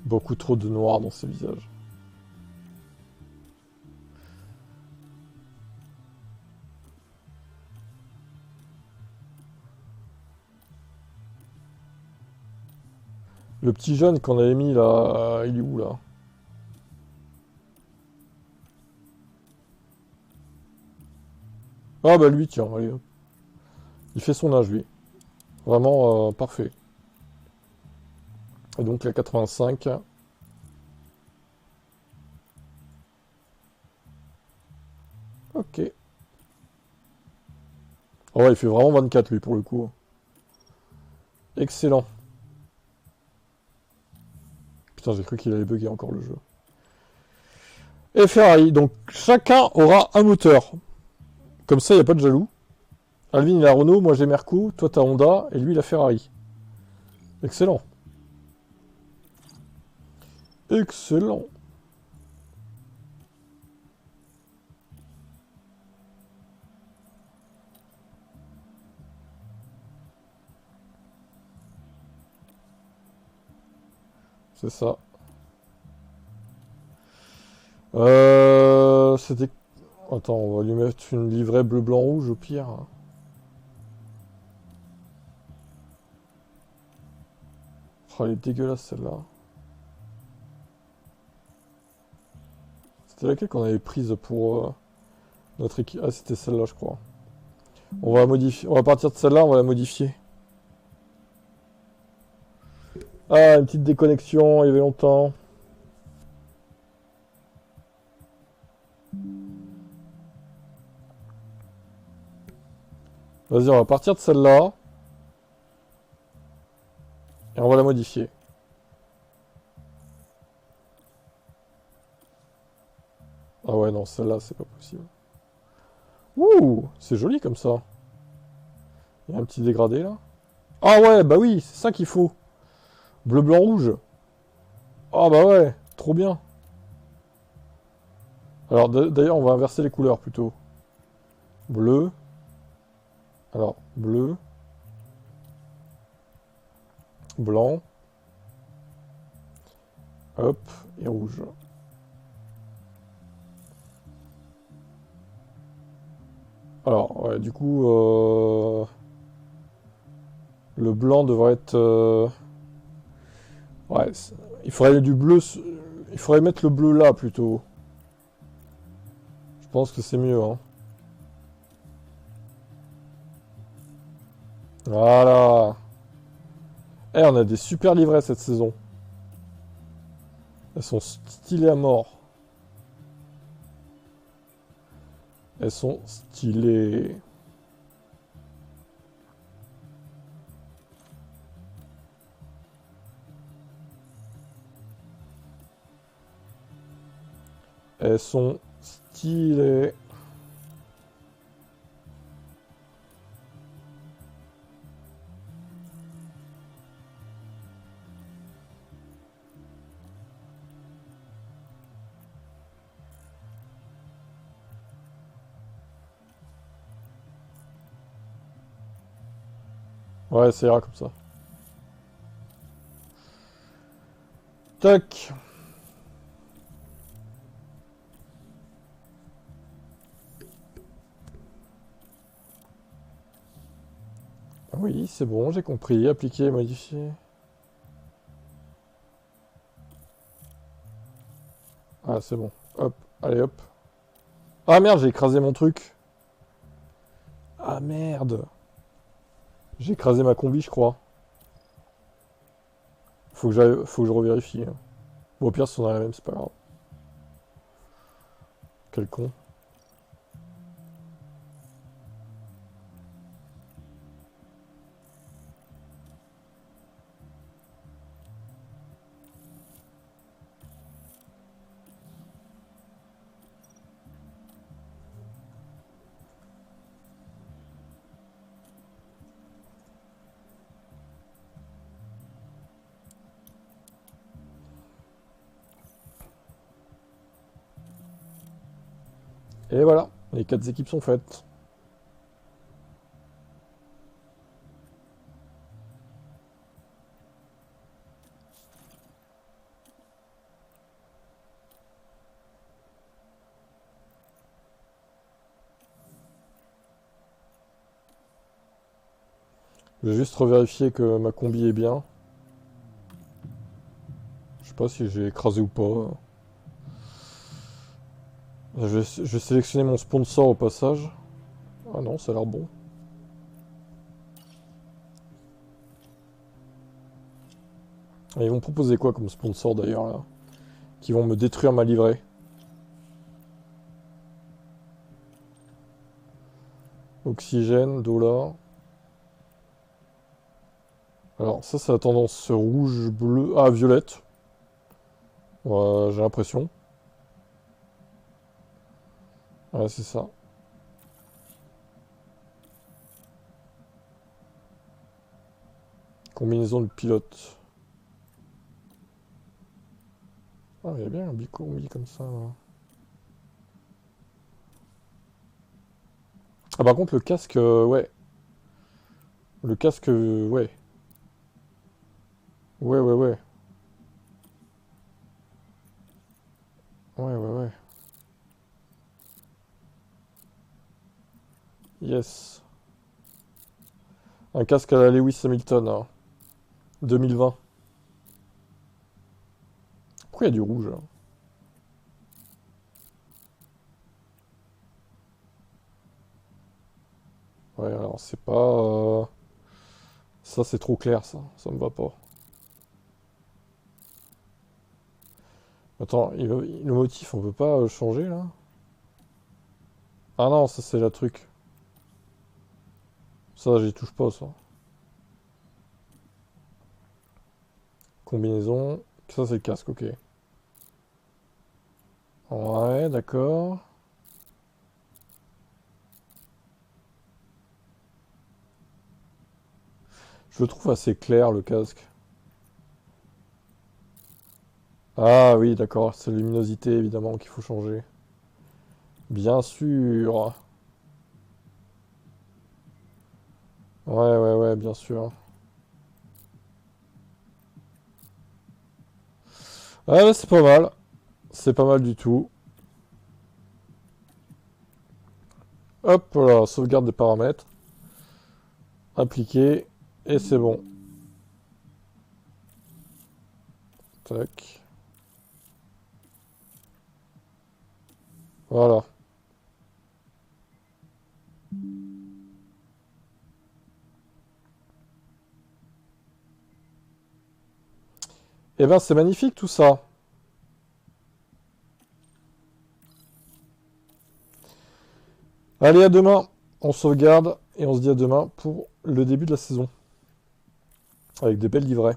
Beaucoup trop de noir dans ses visages. Le petit jeune qu'on avait mis là, il est où là? Ah bah lui, tiens, allez. Il fait son âge, lui. Vraiment parfait. Et donc la 85. Ok. Oh ouais, il fait vraiment 24 lui pour le coup. Excellent. Putain, j'ai cru qu'il allait bugger encore le jeu. Et Ferrari, donc chacun aura un moteur. Comme ça, il n'y a pas de jaloux. Alvin, il a Renault, moi j'ai Merco, toi t'as Honda, et lui il a Ferrari. Excellent. Excellent. C'est ça. C'était... Attends, on va lui mettre une livrée bleu, blanc, rouge au pire. Oh, elle est dégueulasse celle-là. C'était laquelle qu'on avait prise pour notre équipe? Ah, c'était celle-là, je crois. On va modifier. On va partir de celle-là, on va la modifier. Ah, une petite déconnexion, il y avait longtemps. Vas-y, on va partir de celle-là. Et on va la modifier. Ah ouais, non, celle-là, c'est pas possible. Ouh, c'est joli comme ça. Il y a un petit dégradé là. Ah ouais, bah oui, c'est ça qu'il faut. Bleu, blanc, rouge. Ah bah ouais, trop bien. Alors d'ailleurs, on va inverser les couleurs plutôt. Bleu. Alors, bleu. Blanc. Hop, et rouge. Alors, ouais, du coup, le blanc devrait être... Ouais, il faudrait du bleu... Il faudrait mettre le bleu là, plutôt. Je pense que c'est mieux, hein. Voilà. Eh, on a des super livrets cette saison. Elles sont stylées à mort. Elles sont stylées. Elles sont stylées. Ouais, ça ira comme ça. Tac. Oui, c'est bon, j'ai compris. Appliquer, modifier. Ah, c'est bon. Hop, allez hop. Ah merde, j'ai écrasé mon truc. Ah merde. J'ai écrasé ma combi, je crois. Faut que je revérifie, hein. Bon, au pire, si on a la même, c'est pas grave. Quel con. Et voilà, les 4 équipes sont faites. Je vais juste revérifier que ma combi est bien. Je sais pas si j'ai écrasé ou pas. Je vais sélectionner mon sponsor au passage. Ah non, ça a l'air bon. Et ils vont proposer quoi comme sponsor d'ailleurs là? Qui vont me détruire ma livrée. Oxygène, dollar. Alors ça a tendance rouge, bleu... Ah, violette. Ouais, j'ai l'impression. Ouais, c'est ça. Combinaison de pilote. Ah, il y a bien un bicombi comme ça, là. Ah, par contre, le casque, ouais. Le casque, ouais. Ouais, ouais, ouais. Ouais, ouais, ouais. Yes. Un casque à la Lewis Hamilton, hein. 2020. Pourquoi il y a du rouge là? Ouais, alors c'est pas... Ça c'est trop clair ça, ça me va pas. Attends, le motif on peut pas changer là? Ah non, ça c'est la truc. Ça j'y touche pas ça. Combinaison. Ça c'est le casque, ok. Ouais, d'accord. Je le trouve assez clair le casque. Ah oui, d'accord, c'est la luminosité évidemment qu'il faut changer. Bien sûr. Ouais, ouais, ouais, bien sûr. Ah ouais, c'est pas mal. C'est pas mal du tout. Hop, voilà, sauvegarde des paramètres. Appliquer. Et c'est bon. Tac. Voilà. Eh ben, c'est magnifique tout ça. Allez, à demain. On sauvegarde et on se dit à demain pour le début de la saison. Avec des belles livrets.